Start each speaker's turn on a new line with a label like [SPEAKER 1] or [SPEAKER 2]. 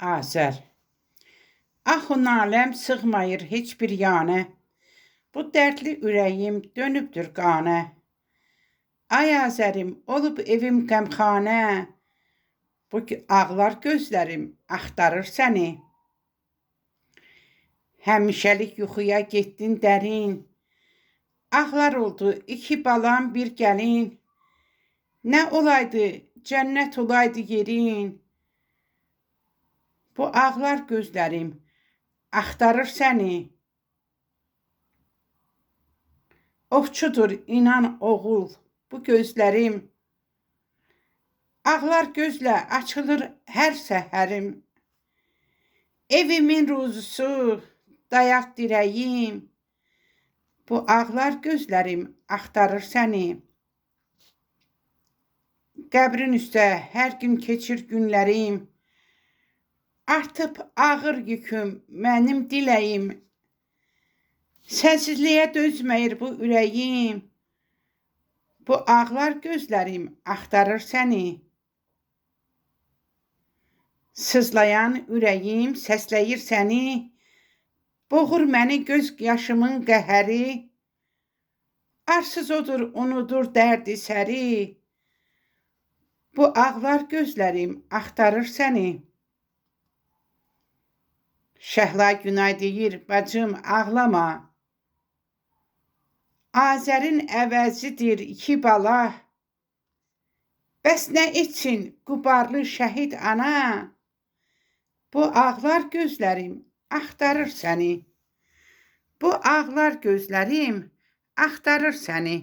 [SPEAKER 1] Azər. Axı naləm sığmayır heç bir yanə. Bu dərdli ürəyim dönübdür qanə. Ay Azərim, olub evim qəmxanə. Bu ağlar gözlərim axtarır səni. Həmişəlik yuxuya getdin dərin. Ağlar oldu iki balam bir gəlin. Nə olaydı, cənnət olaydı yerin. Bu ağlar gözlərim axtarır səni. Ovçudur inan oğul bu gözlərim. Ağlar gözlə açılır hər səhərim. Evimin ruzusu, dayaq dirəyim. Bu ağlar gözlərim axtarır səni. Qəbrin üstə hər gün keçir günlərim. Artıb ağır yüküm mənim diləyim. Sənsizliyə dözməyir bu ürəyim. Bu ağlar gözlərim axtarır səni. Sızlayan ürəyim səsləyir səni. Boğur məni göz yaşımın qəhəri. Arsız odur unudur dərdi səri. Bu ağlar gözlərim axtarır səni. Şəhla Günay deyir, bacım ağlama. Azərin əvəzidir iki bala. Bəs nə etsin qubarlı şəhid ana? Bu ağlar gözlərim axtarır səni. Bu ağlar gözlərim axtarır səni.